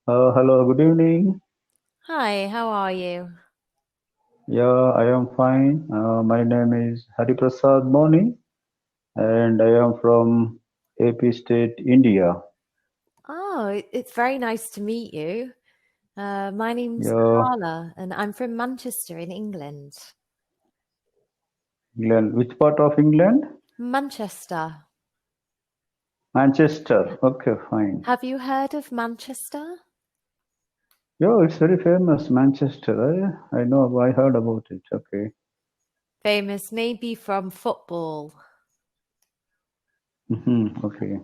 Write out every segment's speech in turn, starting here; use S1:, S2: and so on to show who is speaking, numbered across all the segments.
S1: Hello, good evening.
S2: Hi, how are you?
S1: Yeah, I am fine. My name is Hariprasad Mone, and I am from AP State, India.
S2: Oh, it's very nice to meet you. My name's
S1: Yeah,
S2: Carla, and I'm from Manchester in England.
S1: England. Which part of England?
S2: Manchester.
S1: Manchester. Okay, fine.
S2: Have you heard of Manchester?
S1: Yeah, it's very famous, Manchester. I know. I heard about it. Okay.
S2: Famous maybe from football.
S1: Okay.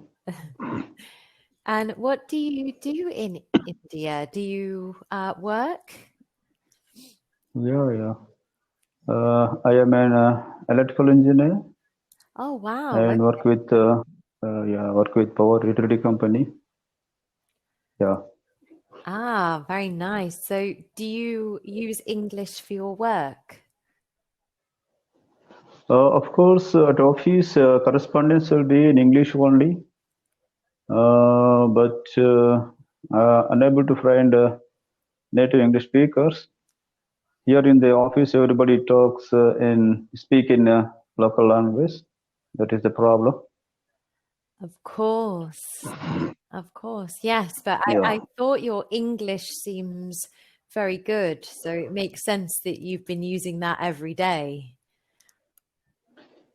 S2: And what do you do in India? Do you work?
S1: Yeah, yeah. I am an electrical engineer
S2: Oh, wow.
S1: and work with power utility company. Yeah.
S2: Very nice. So, do you use English for your work?
S1: Of course, at office, correspondence will be in English only, but unable to find native English speakers. Here in the office, everybody talks speak in local language. That is the problem.
S2: Of course. Of course, yes, but I
S1: Yeah,
S2: thought your English seems very good, so it makes sense that you've been using that every day.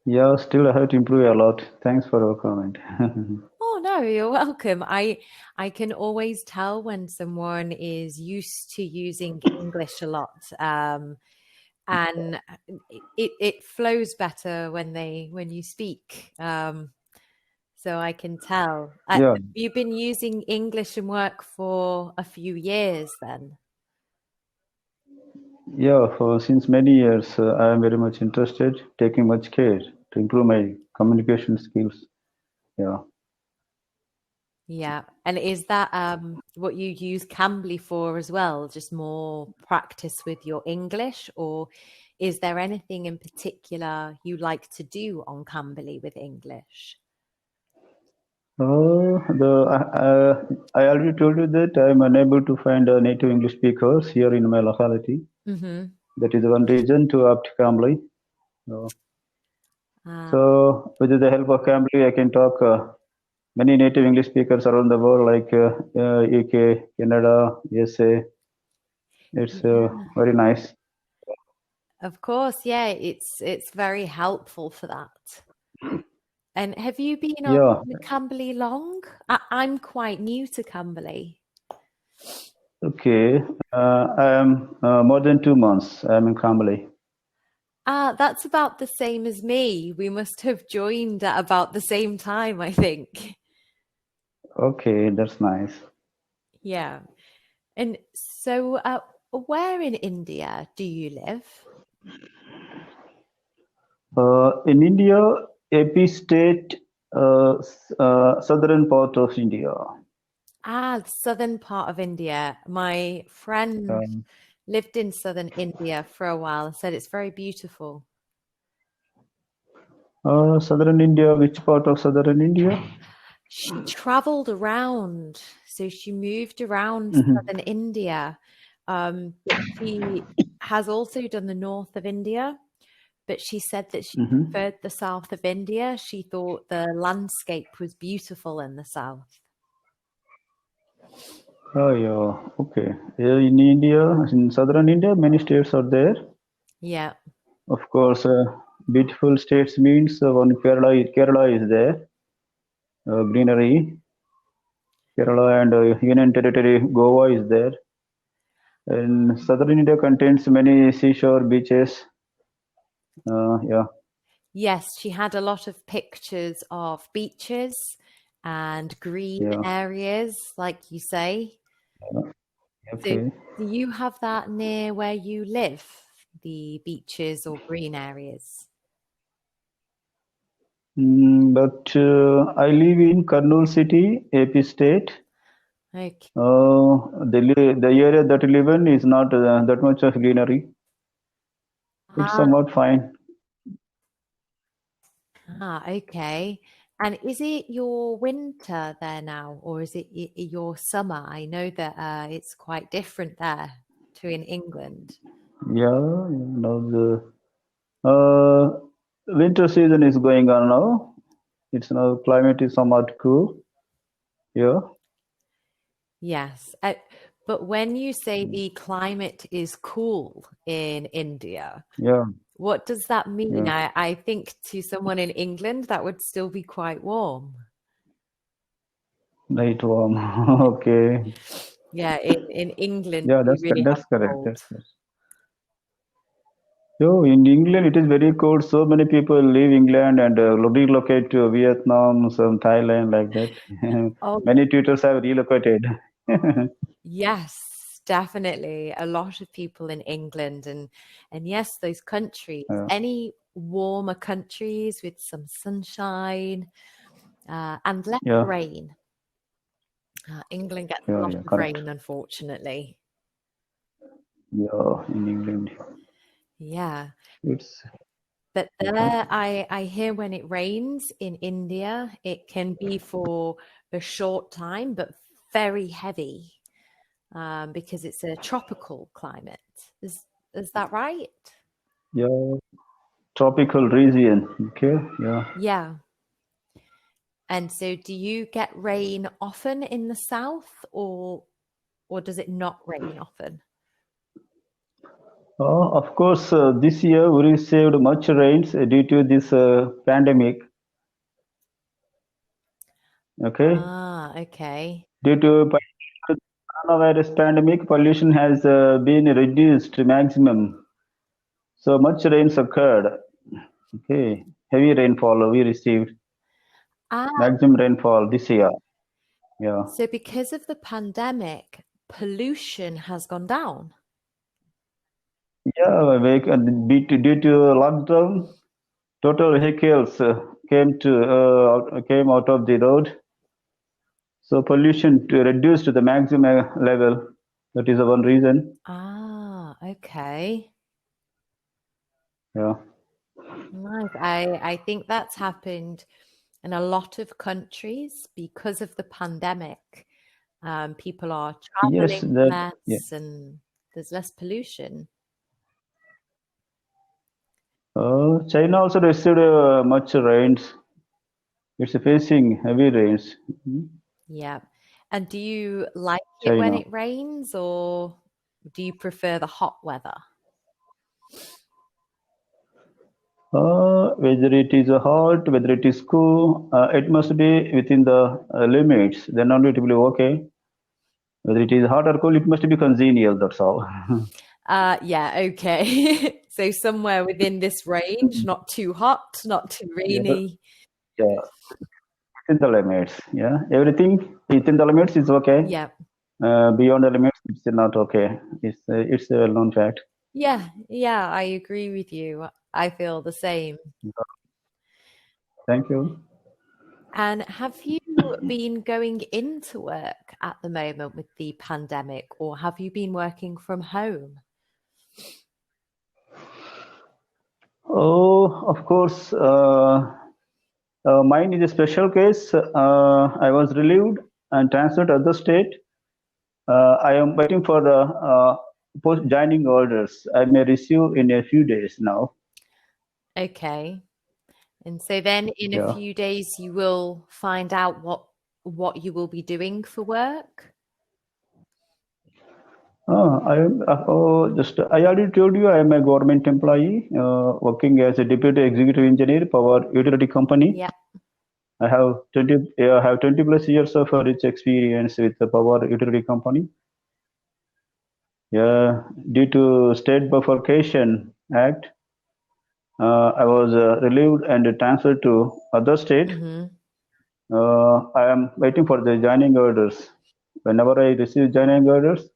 S1: yeah. Still, I have to improve a lot. Thanks for your comment.
S2: Oh no, you're welcome. I can always tell when someone is used to using English a lot, and it flows better when you speak. So I can tell.
S1: Yeah,
S2: You've been using English in work for a few years then.
S1: yeah. For since many years, I am very much interested, taking much care to improve my communication skills. Yeah.
S2: Yeah. And is that what you use Cambly for as well? Just more practice with your English, or is there anything in particular you like to do on Cambly with English?
S1: I already told you that I am unable to find native English speakers here in my locality.
S2: Mm-hmm.
S1: That is one reason to opt Cambly. So,
S2: Uh,
S1: so with the help of Cambly, I can talk many native English speakers around the world, like UK, Canada, USA. It's
S2: yeah.
S1: very nice.
S2: Of course, yeah, it's very helpful for that. And have you been on
S1: Yeah.
S2: Cambly long? I'm quite new to Cambly.
S1: Okay. I am more than 2 months. I am in Cambly.
S2: That's about the same as me. We must have joined at about the same time, I think.
S1: Okay, that's nice.
S2: Yeah. And so, where in India do you live?
S1: In India, AP state, southern part of India.
S2: The southern part of India. My friend
S1: Um,
S2: lived in southern India for a while and said it's very beautiful.
S1: Southern India, which part of southern India?
S2: She traveled around, so she moved around
S1: Mhm.
S2: southern India. But she has also done the north of India, but she said that she
S1: Mhm.
S2: preferred the south of India. She thought the landscape was beautiful in the south.
S1: Oh, yeah. Okay. Yeah, in India, in southern India, many states are there.
S2: Yeah.
S1: Of course, beautiful states means one Kerala is there, greenery. Kerala and Union Territory, Goa is there. And southern India contains many seashore beaches. Yeah,
S2: Yes, she had a lot of pictures of beaches and green
S1: yeah.
S2: areas, like you say. So,
S1: Okay.
S2: do you have that near where you live, the beaches or green areas?
S1: But I live in Kurnool city, AP state.
S2: Okay.
S1: The area that I live in is not that much of greenery. It's
S2: Ah,
S1: somewhat fine.
S2: okay. And is it your winter there now, or is it your summer? I know that it's quite different there to in England.
S1: Yeah, the winter season is going on now. It's now climate is somewhat cool. Yeah,
S2: Yes. But when you say the climate is cool in India,
S1: yeah,
S2: what does that mean?
S1: yeah.
S2: I think to someone in England, that would still be quite warm.
S1: Night warm. Okay.
S2: Yeah, in England,
S1: Yeah,
S2: we really have
S1: that's correct.
S2: cold.
S1: So in England, it is very cold. So many people leave England and relocate to Vietnam, some Thailand, like that.
S2: Oh,
S1: Many tutors have relocated.
S2: yes, definitely. A lot of people in England and yes, those countries,
S1: Yeah,
S2: any warmer countries with some sunshine and less
S1: yeah,
S2: rain. England gets a
S1: yeah,
S2: lot
S1: yeah,
S2: of
S1: correct.
S2: rain, unfortunately.
S1: Yeah, in England,
S2: Yeah.
S1: it's
S2: But
S1: okay.
S2: there, I hear when it rains in India, it can be for a short time, but very heavy because it's a tropical climate. Is that right?
S1: Yeah, tropical region. Okay, yeah.
S2: Yeah. And so do you get rain often in the south or does it not rain often?
S1: Of course, this year we received much rains due to this pandemic. Okay,
S2: Ah, okay.
S1: due to coronavirus pandemic, pollution has been reduced to maximum. So much rains occurred. Okay, heavy rainfall we received.
S2: Ah,
S1: Maximum rainfall this year. Yeah,
S2: so because of the pandemic, pollution has gone down.
S1: yeah. Due to lockdown, total vehicles came out of the road. So pollution to reduced to the maximum level. That is the one reason.
S2: Ah, okay.
S1: Yeah.
S2: Nice. I think that's happened in a lot of countries because of the pandemic. People are
S1: Yes.
S2: traveling
S1: That. Yeah.
S2: less and there's less pollution.
S1: China also received much rains. It's facing heavy rains.
S2: Yeah. And do you like it when
S1: China.
S2: it rains or do you prefer the hot weather?
S1: Whether it is hot, whether it is cool, it must be within the limits. Then only it will be okay. Whether it is hot or cool, it must be congenial. That's all.
S2: Yeah, okay. So somewhere within this range, not too hot, not too
S1: Yeah,
S2: rainy.
S1: yeah, within the limits. Yeah, everything within the limits is okay.
S2: Yeah.
S1: Beyond the limits, it's not okay. It's a well-known fact.
S2: Yeah, I agree with you. I feel the same.
S1: Thank you.
S2: And have you been going into work at the moment with the pandemic, or have you been working from home?
S1: Oh, of course. Mine is a special case. I was relieved and transferred to other state. I am waiting for the post joining orders. I may receive in a few days now.
S2: Okay. And so then in a
S1: Yeah.
S2: few days you will find out what you will be doing for work.
S1: I am just I already told you I am a government employee working as a deputy executive engineer power utility company.
S2: Yeah.
S1: I have 20 I have 20 plus years of rich experience with the power utility company. Yeah, due to State Bifurcation Act, I was relieved and transferred to other state.
S2: Hmm.
S1: I am waiting for the joining orders. Whenever I receive joining orders,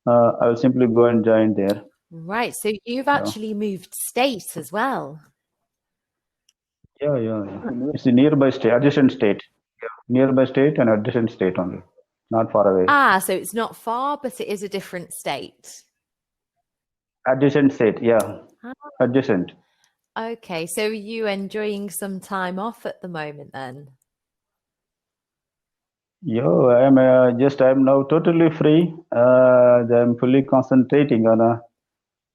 S1: I will simply go and join there.
S2: Right. So you've
S1: Yeah,
S2: actually moved state as well.
S1: yeah. It's a nearby state, adjacent state. Nearby state and adjacent state only, not far away.
S2: Ah, so it's not far, but it is a different state.
S1: Adjacent state, yeah,
S2: Ah,
S1: adjacent.
S2: Okay, so are you enjoying some time off at the moment then?
S1: Yo, I'm now totally free. I'm fully concentrating on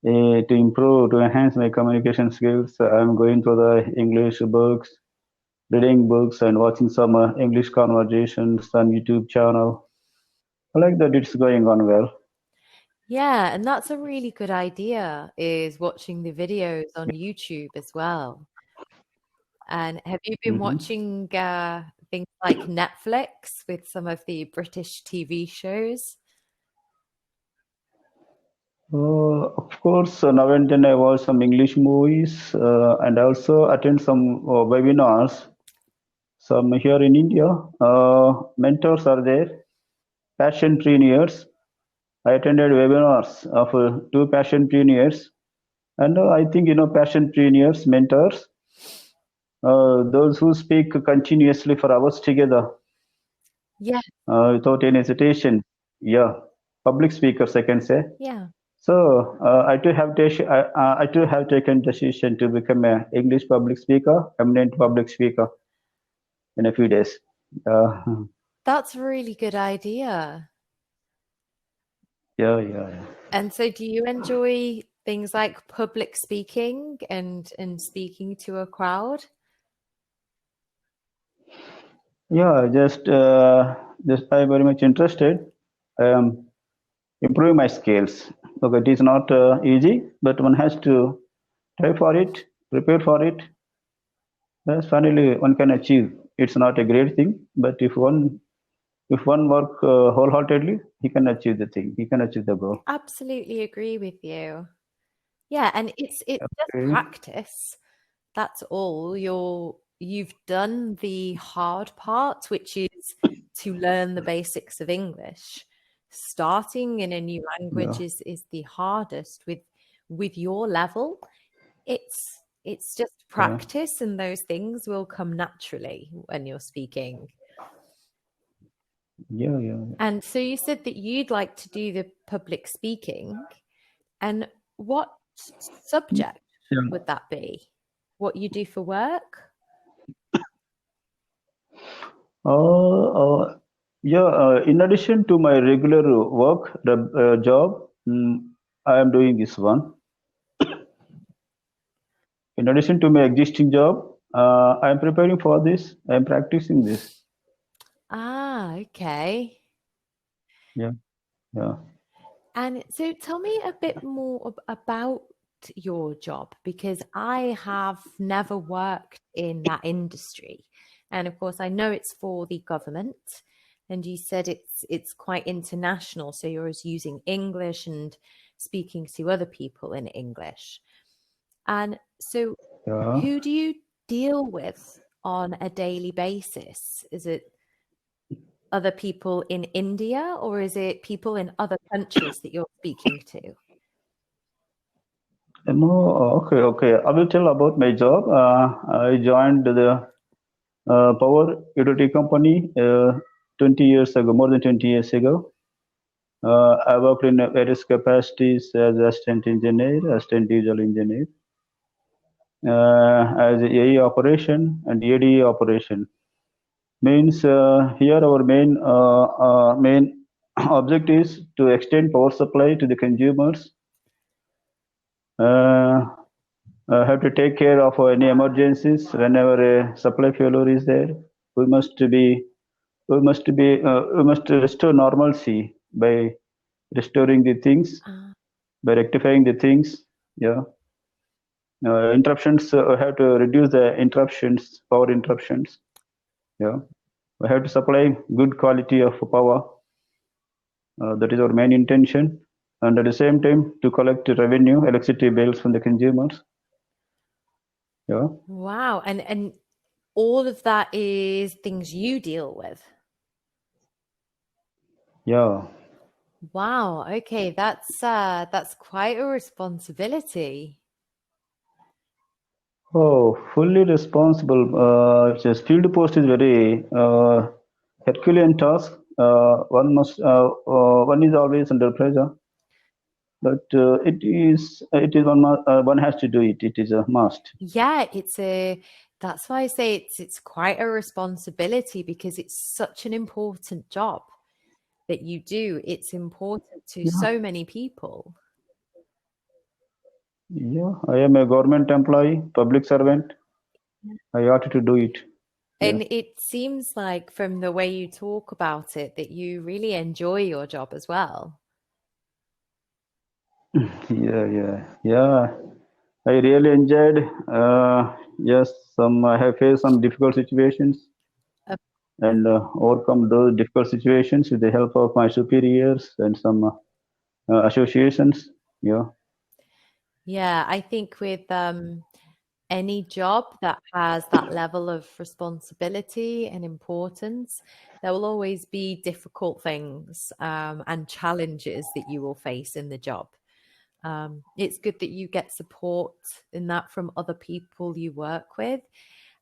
S1: to improve, to enhance my communication skills. I'm going through the English books, reading books, and watching some English conversations on YouTube channel. I like that it's going on well.
S2: Yeah, and that's a really good idea, is watching the videos on YouTube as well. And have you been
S1: Hmm.
S2: watching things like Netflix with some of the British TV shows?
S1: Of course, now and then I watch some English movies and also attend some webinars. Some here in India, mentors are there, passion trainers. I attended webinars of two passion trainers, and I think passion trainers, mentors, those who speak continuously for hours together
S2: Yeah,
S1: without any hesitation. Yeah, public speakers, I can say.
S2: yeah.
S1: So I too have taken decision to become a English public speaker, eminent public speaker in a few days. Uh,
S2: That's a really good idea.
S1: yeah, yeah, yeah.
S2: And so do you enjoy things like public speaking and speaking to a crowd?
S1: Yeah, just I'm very much interested. Um, Improving my skills. Okay, it is not easy, but one has to try for it, prepare for it. Yes, finally one can achieve. It's not a great thing, but if one work wholeheartedly, he can achieve the thing. He can achieve the goal.
S2: Absolutely agree with you. Yeah, and it's just
S1: Okay.
S2: practice. That's all. You've done the hard part, which is to learn the basics of English. Starting in a new language
S1: Yeah.
S2: is the hardest with your level. It's just
S1: Yeah.
S2: practice, and those things will come naturally when you're speaking.
S1: Yeah. Yeah.
S2: And so you said that you'd like to do the public speaking, and what subject
S1: Yeah.
S2: would that be? What you do for work?
S1: Uh, yeah. In addition to my regular work, the job, I am doing this one. In addition to my existing job, I am preparing for this. I am practicing this.
S2: Ah, okay.
S1: Yeah. Yeah.
S2: And so tell me a bit more about your job, because I have never worked in that industry. And of course, I know it's for the government. And you said it's quite international, so you're always using English and speaking to other people in English. And so
S1: Yeah.
S2: who do you deal with on a daily basis? Is it other people in India, or is it people in other countries that you're speaking to?
S1: No, okay, okay. I will tell about my job. I joined the power utility company 20 years ago, more than 20 years ago. I worked in various capacities as assistant engineer, assistant diesel engineer, as AE operation and ADE operation. Means here our main object is to extend power supply to the consumers. Uh, have to take care of any emergencies whenever a supply failure is there. We must be we must restore normalcy by restoring the things,
S2: Ah,
S1: by rectifying the things. Yeah, interruptions. We have to reduce the interruptions, power interruptions. Yeah, we have to supply good quality of power. That is our main intention, and at the same time to collect revenue, electricity bills from the consumers. Yeah,
S2: wow. And all of that is things you deal with.
S1: yeah.
S2: Wow. Okay, that's quite a responsibility.
S1: Oh, fully responsible. Just field post is very Herculean task. One is always under pressure. but it is one has to do it. It is a must.
S2: Yeah, that's why I say it's quite a responsibility because it's such an important job that you do. It's important to
S1: Yeah,
S2: so many people.
S1: yeah. I am a government employee, public servant. I ought to do it. Yeah,
S2: And it seems like from the way you talk about it that you really enjoy your job as well.
S1: yeah, yeah, yeah. I really enjoyed. Yes, some I have faced some difficult situations
S2: Uh,
S1: and overcome those difficult situations with the help of my superiors and some associations. Yeah.
S2: Yeah, I think with any job that has that level of responsibility and importance, there will always be difficult things and challenges that you will face in the job. It's good that you get support in that from other people you work with.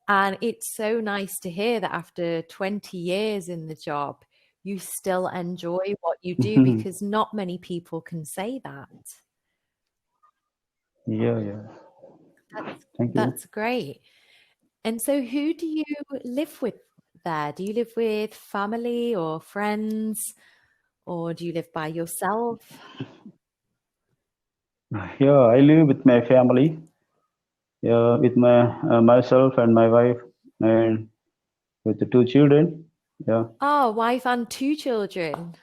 S2: And it's so nice to hear that after 20 years in the job, you still enjoy what you do because not many people can say that.
S1: Yeah, yeah.
S2: That's
S1: Thank you.
S2: that's great. And so who do you live with there? Do you live with family or friends, or do you live by yourself?
S1: Yeah, I live with my family. Yeah, with my myself and my wife and with the two children. Yeah,
S2: Oh, wife and two children.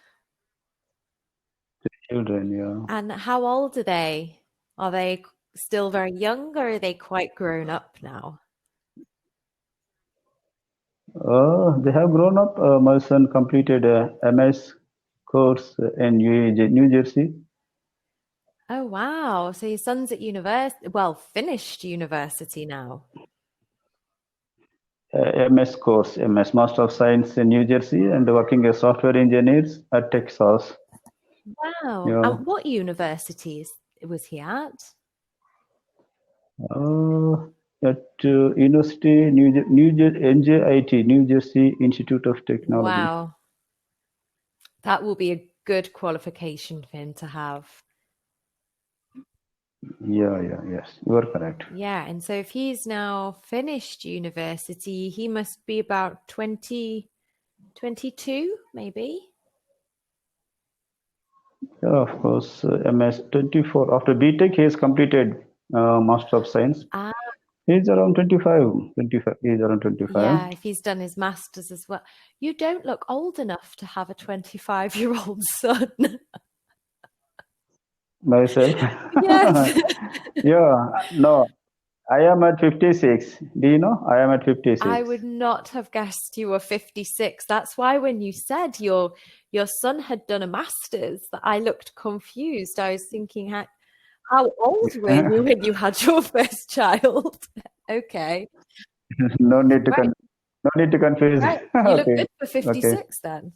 S1: children. Yeah.
S2: And how old are they? Are they still very young or are they quite grown up now?
S1: They have grown up. My son completed a MS course in New Jersey.
S2: Oh, wow. So your son's at university, well, finished university now.
S1: MS course, MS Master of Science in New Jersey, and working as software engineers at Texas.
S2: Wow.
S1: Yeah.
S2: And what universities was he at?
S1: Uh, at University NJIT, New Jersey Institute of Technology.
S2: Wow. That will be a good qualification for him to have.
S1: Yeah, yeah, yes, you are correct.
S2: Yeah. And so if he's now finished university, he must be about 22, maybe.
S1: Yeah, of course, MS 24. After BTech, he has completed Master of Science.
S2: Ah,
S1: He's around 25. 25. He's around 25.
S2: yeah, if he's done his master's as well. You don't look old enough to have a 25-year-old son.
S1: Myself.
S2: Yes.
S1: Yeah, no, I am at 56. Do you know? I am at
S2: I
S1: 56.
S2: would not have guessed you were 56. That's why when you said your son had done a master's, that I looked confused. I was thinking, how old were you when you had your first child? Okay.
S1: No need to
S2: Right.
S1: no need to confuse.
S2: Right. You look
S1: Okay.
S2: good for
S1: Okay.
S2: 56 then.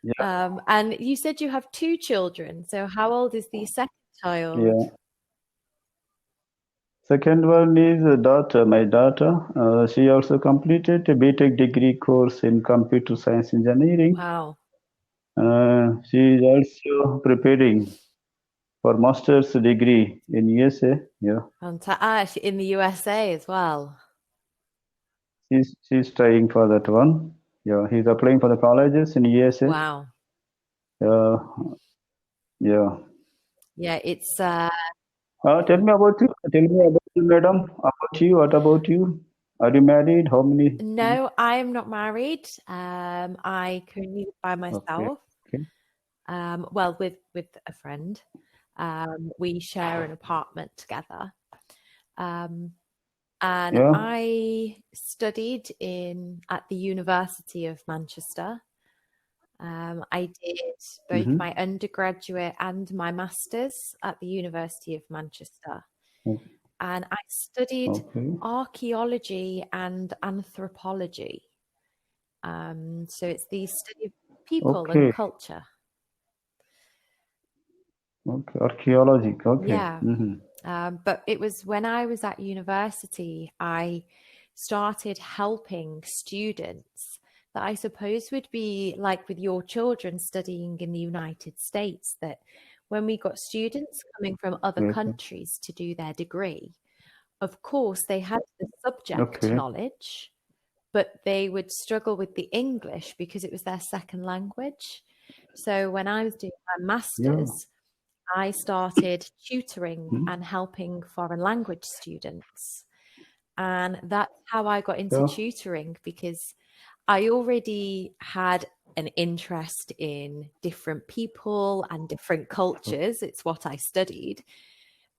S1: Yeah.
S2: And you said you have two children. So how old is the second child?
S1: Yeah. Second one is a daughter, my daughter. She also completed a BTech degree course in computer science engineering.
S2: Wow.
S1: She is also preparing for master's degree in USA. Yeah,
S2: In the USA as well.
S1: she's trying for that one. Yeah, he's applying for the colleges in USA.
S2: Wow.
S1: Uh, yeah.
S2: Yeah, it's
S1: Tell me about you. Tell me about you, madam. About you. What about you? Are you married? How many?
S2: no, I am not married. I currently live by
S1: Okay.
S2: myself.
S1: Okay.
S2: Well, with a friend. We share an apartment together. Um, and
S1: Yeah.
S2: I studied at the University of Manchester. I did both
S1: Mm-hmm.
S2: my undergraduate and my master's at the University of Manchester. And I studied
S1: Okay.
S2: archaeology and anthropology. So it's the study of people and
S1: Okay.
S2: culture.
S1: Okay. Archaeology. Okay.
S2: Yeah.
S1: Mm-hmm.
S2: But it was when I was at university, I started helping students that I suppose would be like with your children studying in the United States, that when we got students coming from other
S1: Okay.
S2: countries to do their degree, of course, they had the subject
S1: Okay.
S2: knowledge, but they would struggle with the English because it was their second language. So when I was doing my
S1: Yeah.
S2: master's, I started tutoring
S1: Mhm.
S2: and helping foreign language students. And that's how I got into
S1: Yeah.
S2: tutoring because I already had an interest in different people and different cultures. It's what I studied.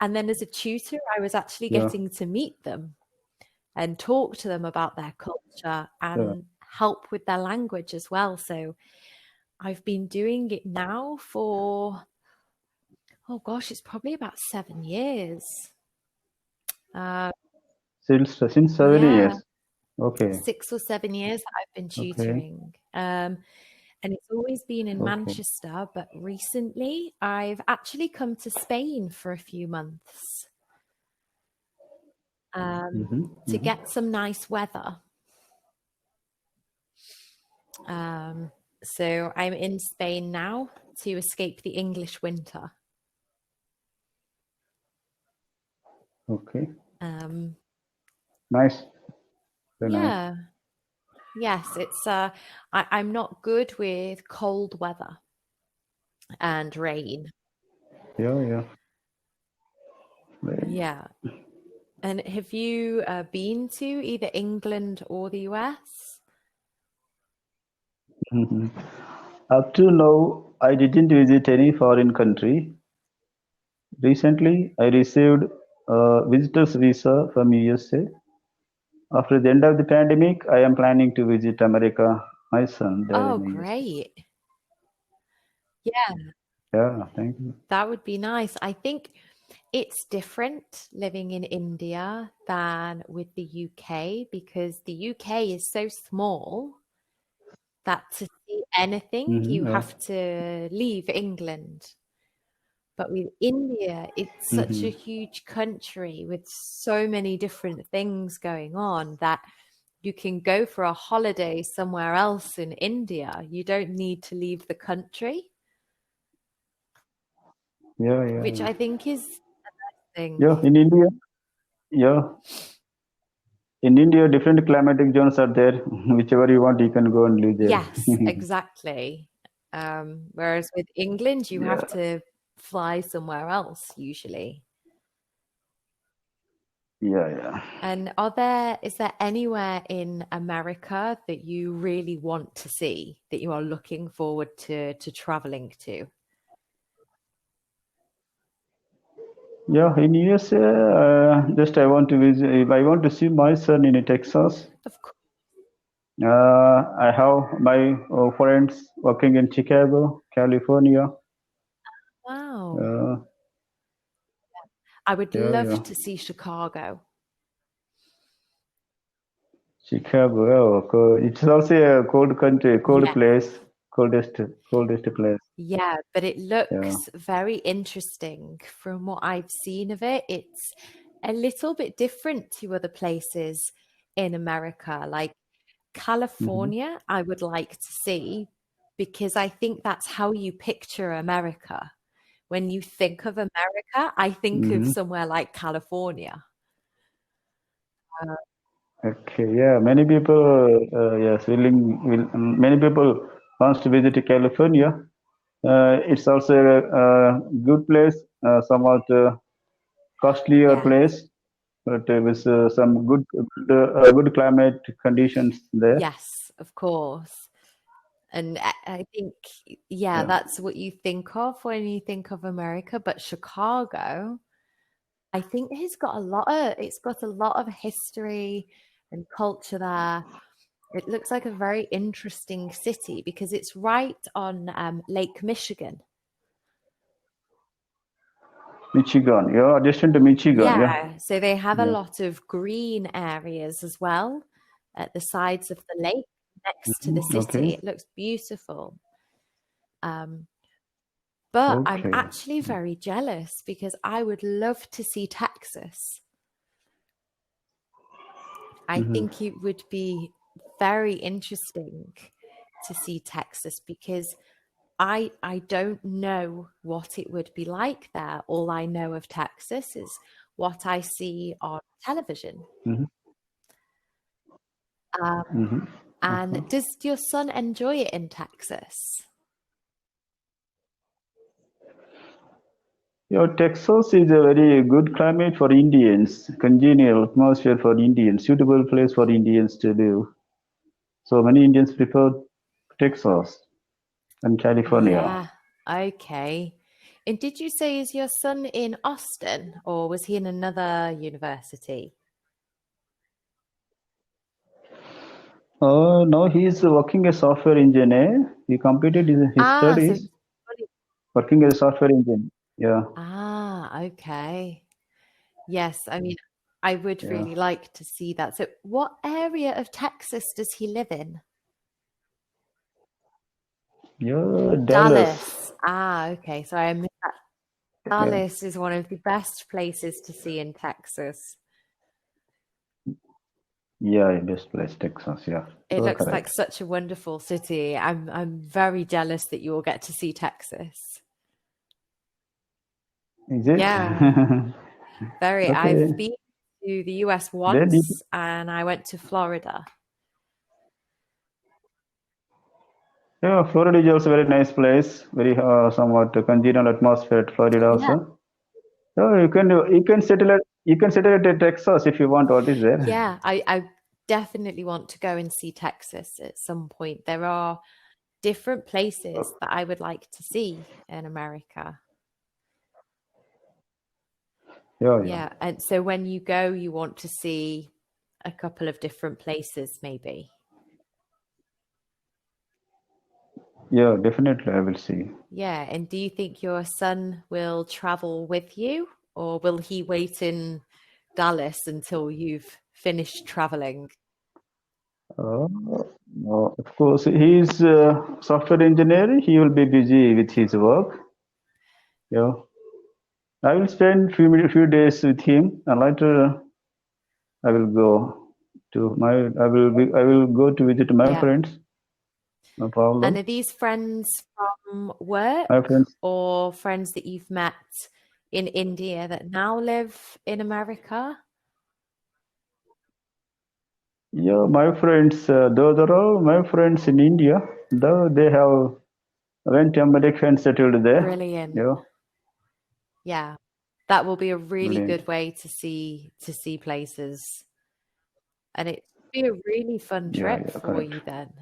S2: And then as a tutor, I was actually
S1: Yeah.
S2: getting to meet them and talk to them about their culture
S1: Yeah.
S2: and help with their language as well. So I've been doing it now for, oh gosh, it's probably about 7 years. Uh,
S1: Since 7 years.
S2: yeah,
S1: Okay.
S2: 6 or 7 years that I've been
S1: Okay.
S2: tutoring. And it's always been in
S1: Okay.
S2: Manchester, but recently I've actually come to Spain for a few months
S1: Mm-hmm.
S2: to
S1: Mm-hmm.
S2: get some nice weather. Um, so I'm in Spain now to escape the English winter.
S1: Okay.
S2: Um,
S1: Nice. Very nice.
S2: yeah, yes, I'm not good with cold weather and rain.
S1: Yeah. Yeah. Very.
S2: Yeah. And have you been to either England or the US?
S1: Mm-hmm. Up to now, I didn't visit any foreign country. Recently, I received a visitor's visa from USA. After the end of the pandemic, I am planning to visit America, my son there
S2: Oh,
S1: in the USA.
S2: great. Yeah,
S1: Yeah, thank you.
S2: that would be nice. I think it's different living in India than with the UK because the UK is so small that to see anything, you
S1: Mm-hmm. Yeah.
S2: have to leave England. But with India, it's such a
S1: Mm-hmm.
S2: huge country with so many different things going on that you can go for a holiday somewhere else in India. You don't need to leave the country,
S1: Yeah, yeah,
S2: which
S1: yeah.
S2: I think is a thing.
S1: Yeah, in India, yeah, in India, different climatic zones are there. Whichever you want, you can go and live there.
S2: Yes, exactly. Whereas with England, you
S1: Yeah,
S2: have to fly somewhere else usually.
S1: yeah, yeah.
S2: And is there anywhere in America that you really want to see, that you are looking forward to traveling to?
S1: Yeah, in USA, just I want to visit. If I want to see my son in Texas,
S2: Of course.
S1: I have my friends working in Chicago, California.
S2: Wow.
S1: Uh,
S2: I would
S1: yeah,
S2: love
S1: yeah.
S2: to see Chicago.
S1: Chicago. Yeah, it's also a cold country, cold
S2: Yeah.
S1: place, coldest place.
S2: Yeah, but it
S1: Yeah.
S2: looks very interesting from what I've seen of it. It's a little bit different to other places in America. Like
S1: Mm-hmm.
S2: California, I would like to see because I think that's how you picture America. When you think of America, I think of
S1: Mm-hmm.
S2: somewhere like California. Uh,
S1: Okay, yeah, many people, yes, many people wants to visit California. It's also a good place, somewhat costlier
S2: yeah,
S1: place, but with some good climate conditions there.
S2: yes, of course. And I think, yeah,
S1: Yeah.
S2: that's what you think of when you think of America. But Chicago, I think it's got a lot of history and culture there. It looks like a very interesting city because it's right on Lake Michigan.
S1: Michigan, yeah, adjacent to Michigan, yeah,
S2: Yeah, so they have a
S1: yeah.
S2: lot of green areas as well at the sides of the lake next to the
S1: Mhm. Okay,
S2: city. It looks beautiful. Um, but I'm
S1: okay.
S2: actually very jealous because I would love to see Texas. I
S1: Hmm.
S2: think it would be very interesting to see Texas because I don't know what it would be like there. All I know of Texas is what I see on television.
S1: Hmm.
S2: Um,
S1: Hmm. Okay.
S2: and does your son enjoy it in Texas?
S1: Texas is a very good climate for Indians, congenial atmosphere for Indians, suitable place for Indians to live. So many Indians prefer Texas and California.
S2: Yeah. Okay. And did you say is your son in Austin or was he in another university?
S1: Now he is working as software engineer. He completed his
S2: Ah, so
S1: studies, working as a software engineer. Yeah,
S2: okay. Yes, I mean, I would
S1: yeah,
S2: really like to see that. So, what area of Texas does he live in?
S1: yeah. Dallas.
S2: Dallas. Okay. So I missed that.
S1: Yeah,
S2: Dallas is one of the best places to see in Texas.
S1: yeah, best place, Texas. Yeah,
S2: It
S1: you are
S2: looks like
S1: correct.
S2: such a wonderful city. I'm very jealous that you will get to see Texas.
S1: Is it?
S2: Yeah, very. I've
S1: Okay.
S2: been to the US
S1: Then it,
S2: once and I went to Florida.
S1: yeah, Florida is also a very nice place. Very somewhat congenial atmosphere at Florida
S2: Yeah.
S1: also. So you can settle at Texas if you want. What is there?
S2: Yeah, I definitely want to go and see Texas at some point. There are different places that I would like to see in America.
S1: Yeah, yeah,
S2: Yeah, and so when you go, you want to see a couple of different places, maybe.
S1: yeah. Definitely, I will see.
S2: Yeah, and do you think your son will travel with you, or will he wait in Dallas until you've finished traveling?
S1: Uh, of course, he is software engineer. He will be busy with his work. Yeah, I will spend few days with him, and later I will go to my. I will go to visit my
S2: Yeah.
S1: friends. No
S2: And
S1: problem.
S2: are these friends from work
S1: My friends.
S2: or friends that you've met in India that now live in America?
S1: Yeah, my friends. Those are all my friends in India. Though they have went to America and settled there.
S2: Brilliant.
S1: Yeah,
S2: Yeah. That will be a really
S1: brilliant.
S2: good way to see places. And it be a really fun
S1: Yeah,
S2: trip
S1: yeah,
S2: for
S1: correct.
S2: you then.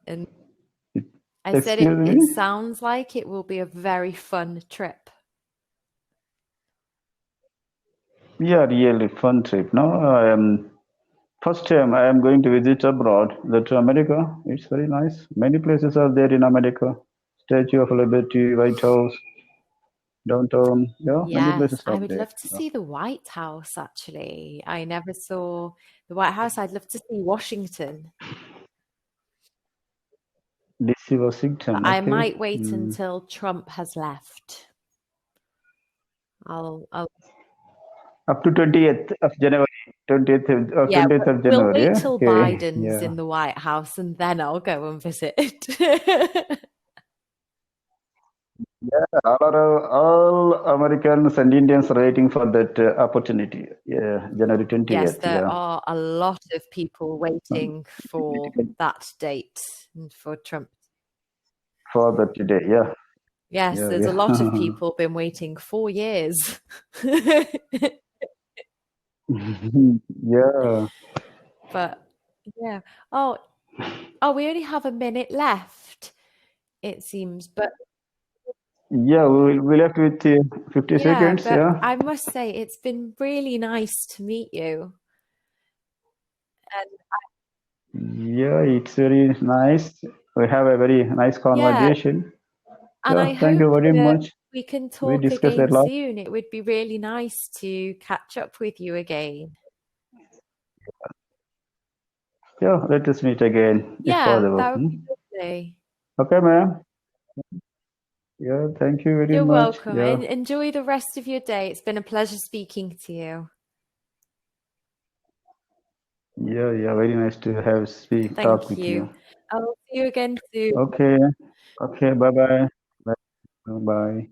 S2: And
S1: It,
S2: I said
S1: excuse
S2: it
S1: me.
S2: sounds like it will be a very fun trip.
S1: Yeah, really fun trip. No, I am first time I am going to visit abroad. That to America. It's very nice. Many places are there in America. Statue of Liberty, White House, downtown. Yeah, many
S2: Yes,
S1: places
S2: I
S1: are
S2: would
S1: there.
S2: love to
S1: Yeah.
S2: see the White House actually. I never saw the White House. I'd love to see Washington,
S1: DC,
S2: but
S1: Washington.
S2: I
S1: Okay.
S2: might wait
S1: Mm.
S2: until Trump has left. I'll
S1: Up to 20th of January. 20th or
S2: yeah,
S1: 20th of
S2: we'll
S1: January.
S2: wait
S1: Yeah?
S2: till
S1: Okay.
S2: Biden's
S1: Yeah.
S2: in the White House and then I'll go and visit.
S1: All Americans and Indians are waiting for that opportunity. Yeah, January
S2: Yes,
S1: 20th.
S2: there
S1: Yeah.
S2: are a lot of people waiting for
S1: Political
S2: that date and for Trump.
S1: for that today. Yeah.
S2: Yes,
S1: Yeah.
S2: there's a lot of
S1: Yeah.
S2: people been waiting 4 years.
S1: Yeah.
S2: But yeah. Oh, oh, we only have a minute left, it seems. But
S1: Yeah. We left with 50
S2: yeah,
S1: seconds.
S2: but
S1: Yeah.
S2: I must say it's been really nice to meet you. And
S1: Yeah. It's very nice. We have a very nice
S2: yeah,
S1: conversation.
S2: and I
S1: Yeah. Thank
S2: hope
S1: you very
S2: that
S1: much.
S2: we can
S1: We
S2: talk
S1: discussed a
S2: again
S1: lot.
S2: soon. It would be really nice to catch up with you again.
S1: Yeah. Let us meet again if
S2: Yeah,
S1: possible.
S2: that would be
S1: Hmm?
S2: lovely.
S1: Okay, ma'am. Yeah. Thank you very
S2: You're
S1: much.
S2: welcome.
S1: Yeah.
S2: And enjoy the rest of your day. It's been a pleasure speaking to you.
S1: Yeah. Yeah. Very nice to have speak talk
S2: Thank
S1: with
S2: you.
S1: you.
S2: I'll see you again soon.
S1: Okay. Okay. Bye bye. Bye. Bye.